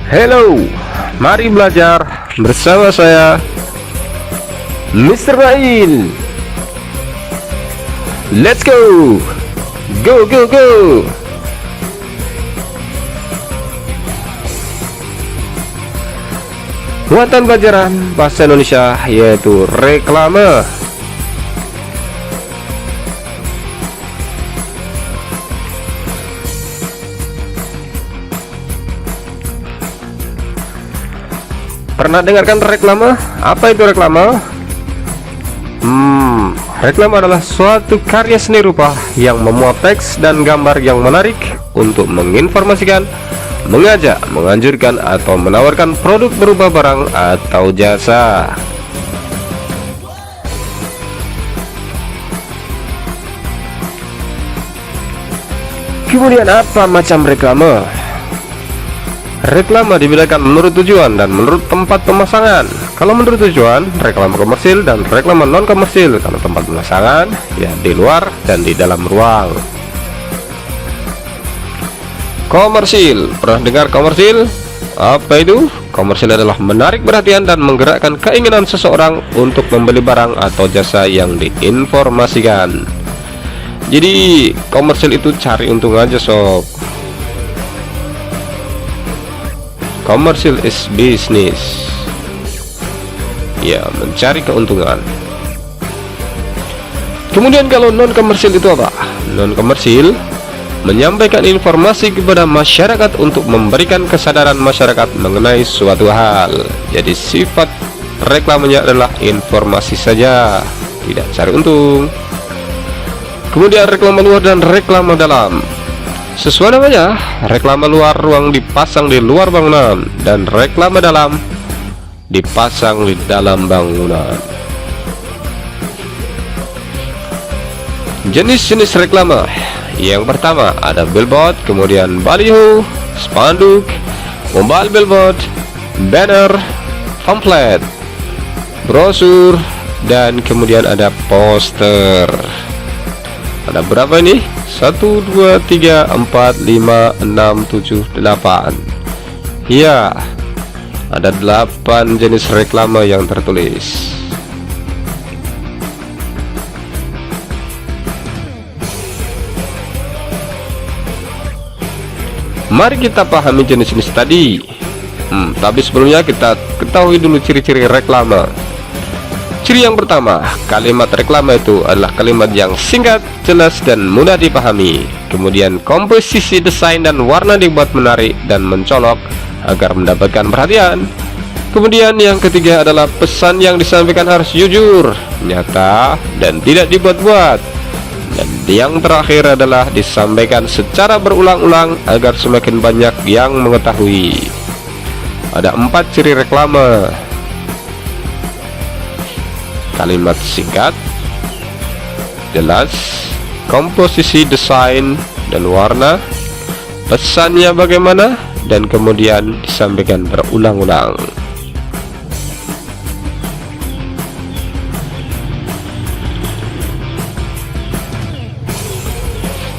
Hello, mari belajar bersama saya Mr. Nail. Let's go. Go go go. Muatan pelajaran bahasa Indonesia yaitu reklame. Pernah dengarkan reklame? Apa itu reklame? Reklame adalah suatu karya seni rupa yang memuat teks dan gambar yang menarik untuk menginformasikan, mengajak, menganjurkan, atau menawarkan produk berupa barang atau jasa. Kemudian apa macam reklame? Reklame dibedakan menurut tujuan dan menurut tempat pemasangan. Kalau menurut tujuan, reklame komersil dan reklame non komersil. Kalau tempat pemasangan, ya di luar dan di dalam ruang. Komersil, pernah dengar komersil? Apa itu? Komersil adalah menarik perhatian dan menggerakkan keinginan seseorang untuk membeli barang atau jasa yang diinformasikan. Jadi komersil itu cari untung aja sob. Commercial is business, ya, mencari keuntungan. Kemudian kalau non komersil itu apa? Non komersil menyampaikan informasi kepada masyarakat untuk memberikan kesadaran masyarakat mengenai suatu hal. Jadi sifat reklamenya adalah informasi saja, tidak cari untung. Kemudian reklame luar dan reklame dalam. Sesuai namanya, reklame luar ruang dipasang di luar bangunan dan reklame dalam dipasang di dalam bangunan. Jenis-jenis reklame. Yang pertama ada billboard, kemudian baliho, spanduk, mobile billboard, banner, pamflet, brosur, dan kemudian ada poster. Ada berapa ini? 1, 2, 3, 4, 5, 6, 7, 8. Ya, ada 8 jenis reklame yang tertulis. Mari kita pahami jenis-jenis tadi. Tapi sebelumnya kita ketahui dulu ciri-ciri reklame. Ciri yang pertama, kalimat reklame itu adalah kalimat yang singkat, jelas, dan mudah dipahami. Kemudian komposisi desain dan warna dibuat menarik dan mencolok agar mendapatkan perhatian. Kemudian yang ketiga adalah pesan yang disampaikan harus jujur, nyata, dan tidak dibuat-buat. Dan yang terakhir adalah disampaikan secara berulang-ulang agar semakin banyak yang mengetahui. Ada 4 ciri reklame. Kalimat singkat, jelas, komposisi desain dan warna, pesannya bagaimana, dan kemudian disampaikan berulang-ulang.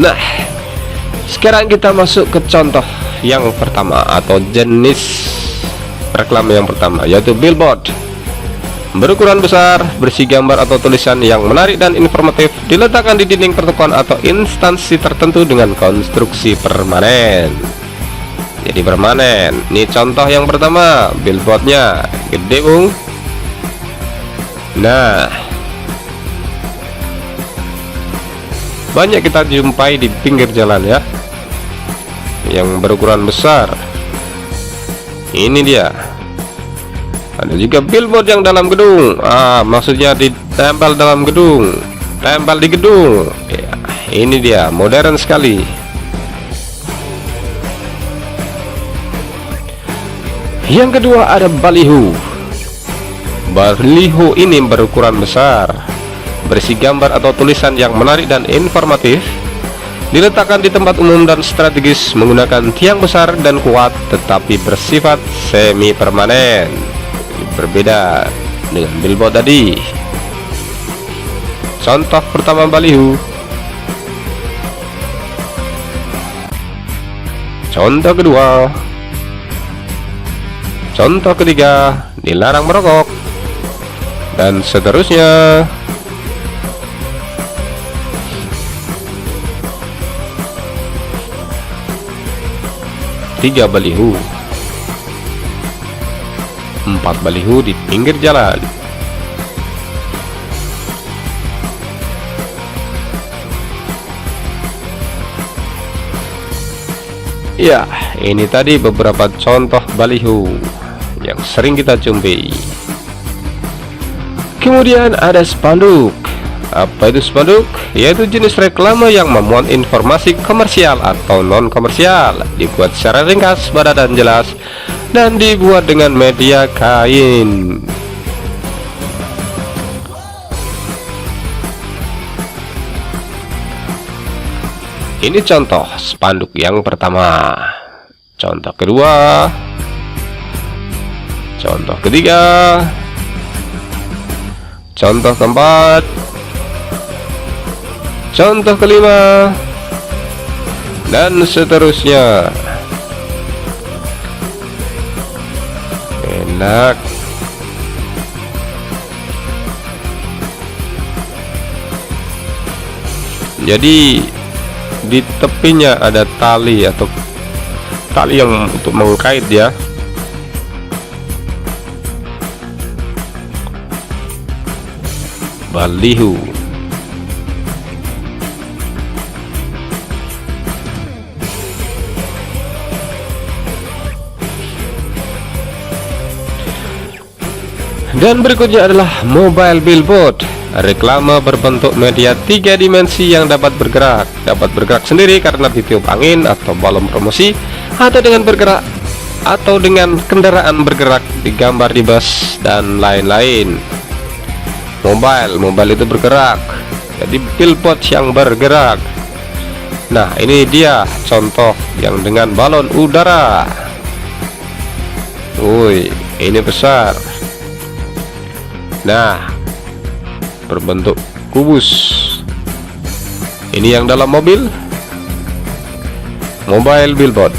Nah, sekarang kita masuk ke contoh yang pertama atau jenis reklame yang pertama, yaitu billboard. Berukuran besar, berisi gambar atau tulisan yang menarik dan informatif, diletakkan di dinding pertokoan atau instansi tertentu dengan konstruksi permanen. Jadi permanen. Ini contoh yang pertama, billboardnya gede bung. Nah, banyak kita jumpai di pinggir jalan ya, yang berukuran besar. Ini dia. Ada juga billboard yang dalam gedung. Maksudnya ditempel dalam gedung, tempel di gedung ya, ini dia, modern sekali. Yang kedua ada baliho. Baliho ini berukuran besar, berisi gambar atau tulisan yang menarik dan informatif, diletakkan di tempat umum dan strategis, menggunakan tiang besar dan kuat tetapi bersifat semi permanen. Berbeda dengan billboard tadi. Contoh pertama baliho. Contoh kedua Contoh ketiga, dilarang merokok, dan seterusnya. Tiga baliho, 4 baliho di pinggir jalan. Ya, ini tadi beberapa contoh baliho yang sering kita jumpai. Kemudian ada spanduk. Apa itu spanduk? Yaitu jenis reklame yang memuat informasi komersial atau non komersial, dibuat secara ringkas, padat dan jelas, dan dibuat dengan media kain. Ini contoh spanduk yang pertama, contoh kedua, contoh ketiga, contoh keempat, contoh kelima, dan seterusnya. Enak. Jadi di tepinya ada tali atau tali yang untuk mengkait ya. Baliho. Dan berikutnya adalah mobile billboard, reklame berbentuk media 3 dimensi yang dapat bergerak sendiri karena ditiup angin atau balon promosi, atau dengan bergerak atau dengan kendaraan bergerak, digambar di bus dan lain-lain. Mobile itu bergerak, jadi billboard yang bergerak. Nah, ini dia contoh yang dengan balon udara. Woi, ini besar. Nah, berbentuk kubus. Ini yang dalam mobil, mobile billboard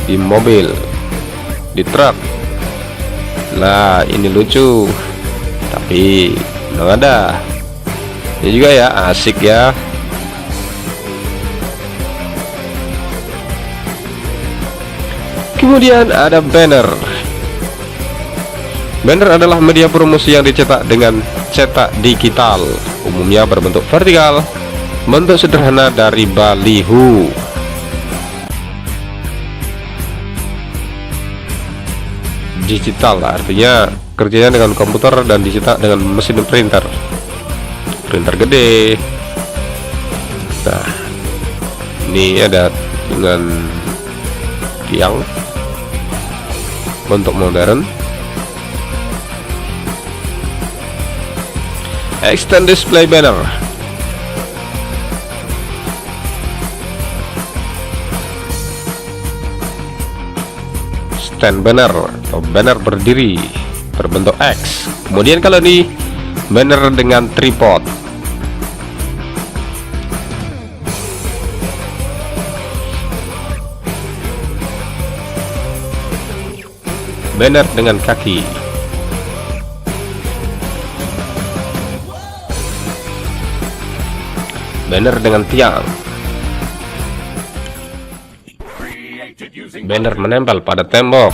di mobil, di truk. Nah, ini lucu, tapi nggak ada. Ini juga ya, asik ya. Kemudian ada banner. Banner adalah media promosi yang dicetak dengan cetak digital, umumnya berbentuk vertikal, bentuk sederhana dari baliho. Digital artinya kerjanya dengan komputer dan dicetak dengan mesin printer gede. Nah, ini ada dengan tiang, bentuk modern. Extend display banner. Stand banner atau banner berdiri berbentuk X. Kemudian kalau ini banner dengan tripod. Banner dengan kaki. Banner dengan tiang. Banner menempel pada tembok.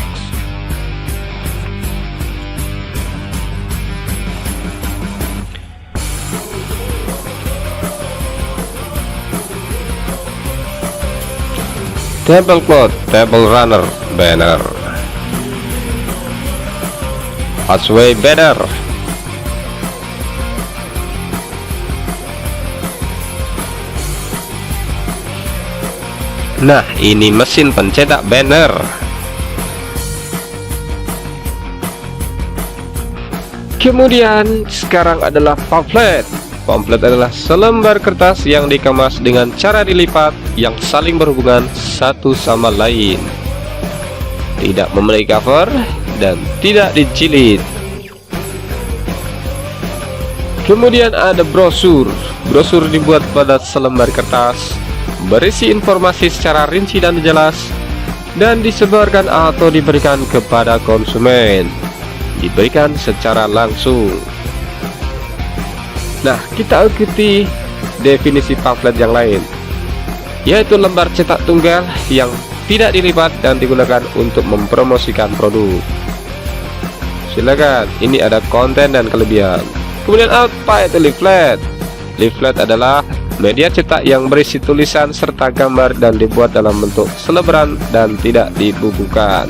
Tablecloth, table runner banner. Passway banner. Nah, ini mesin pencetak banner. Kemudian sekarang adalah pamflet. Pamflet adalah selembar kertas yang dikemas dengan cara dilipat yang saling berhubungan satu sama lain, tidak memiliki cover dan tidak dijilid. Kemudian ada brosur. Brosur dibuat pada selembar kertas, berisi informasi secara rinci dan jelas, dan disebarkan atau diberikan kepada konsumen, diberikan secara langsung. Nah, kita ikuti definisi pamflet yang lain, yaitu lembar cetak tunggal yang tidak dilipat dan digunakan untuk mempromosikan produk. Silakan, ini ada konten dan kelebihan. Kemudian apa itu leaflet? Leaflet adalah media cetak yang berisi tulisan serta gambar dan dibuat dalam bentuk selebaran dan tidak dibukukan.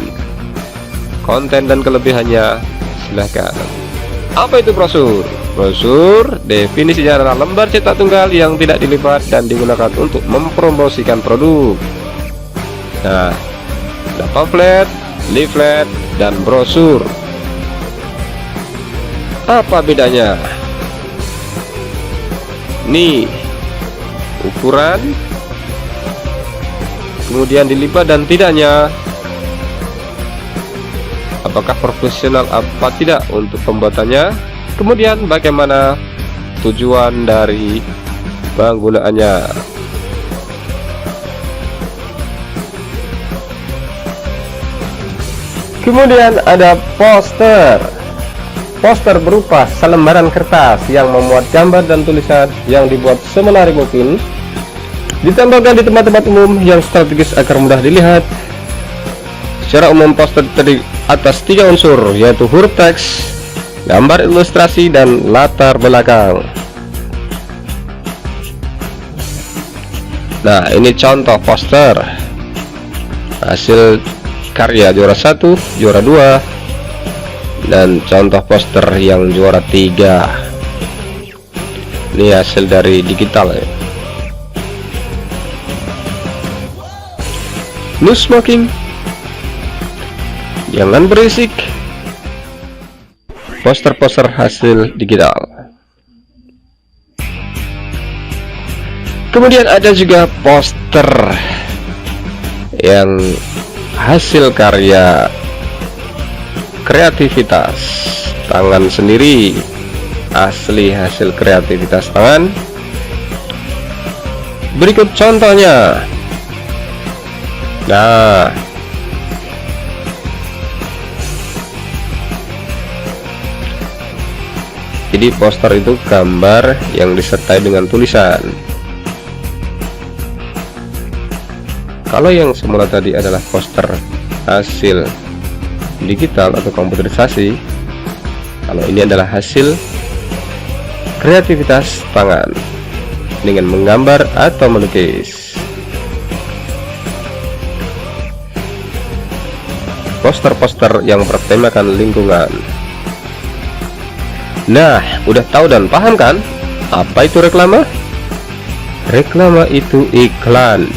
Konten dan kelebihannya, silakan. Apa itu brosur? Brosur definisinya adalah lembar cetak tunggal yang tidak dilipat dan digunakan untuk mempromosikan produk. Nah, ada pamflet, leaflet, dan brosur. Apa bedanya? Nih, ukuran, kemudian dilipat dan tidaknya, apakah profesional apa tidak untuk pembuatannya, kemudian bagaimana tujuan dari penggunaannya. Kemudian ada poster. Poster berupa selembaran kertas yang memuat gambar dan tulisan yang dibuat semenarik mungkin, ditempelkan di tempat-tempat umum yang strategis agar mudah dilihat. Secara umum poster terdiri atas 3 unsur, yaitu huruf teks, gambar ilustrasi, dan latar belakang. Nah, ini contoh poster hasil karya juara 1, juara 2, dan contoh poster yang juara 3. Ini hasil dari digital ya. No smoking, jangan berisik. Poster-poster hasil digital. Kemudian ada juga poster yang hasil karya kreativitas tangan sendiri, asli hasil kreativitas tangan. Berikut contohnya. Nah, jadi poster itu gambar yang disertai dengan tulisan. Kalau yang semula tadi adalah poster hasil digital atau komputerisasi, kalau ini adalah hasil kreativitas tangan dengan menggambar atau melukis. Poster-poster yang bertemakan lingkungan. Nah, udah tahu dan paham kan apa itu reklame? Reklame itu iklan.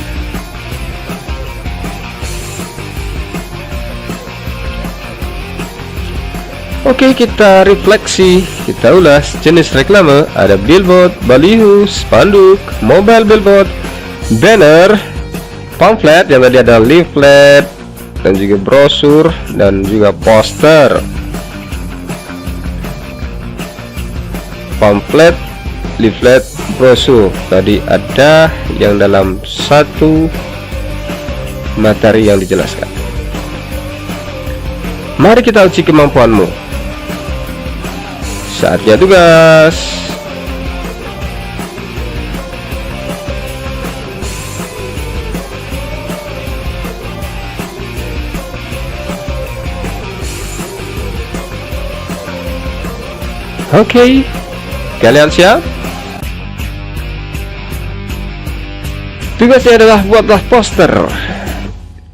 Oke, kita refleksi, kita ulas jenis reklame. Ada billboard, baliho, spanduk, mobile billboard, banner, pamflet yang tadi ada leaflet, dan juga brosur, dan juga poster. Pamflet, leaflet, brosur tadi ada yang dalam satu materi yang dijelaskan. Mari kita uji kemampuanmu. Saatnya tugas. Oke, kalian siap? Tugasnya adalah buatlah poster.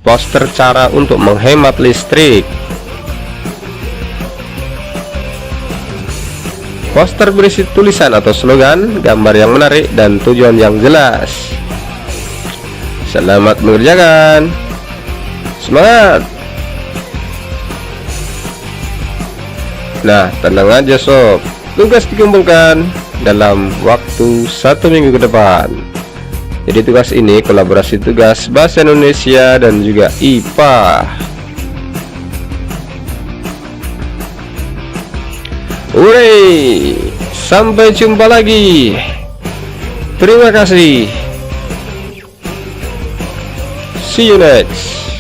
Poster cara untuk menghemat listrik. Poster berisi tulisan atau slogan, gambar yang menarik, dan tujuan yang jelas. Selamat mengerjakan. Semangat. Nah, tenang aja sob. Tugas dikumpulkan dalam waktu 1 minggu ke depan. Jadi tugas ini kolaborasi tugas Bahasa Indonesia dan juga IPA. Hore, sampai jumpa lagi. Terima kasih. See you next.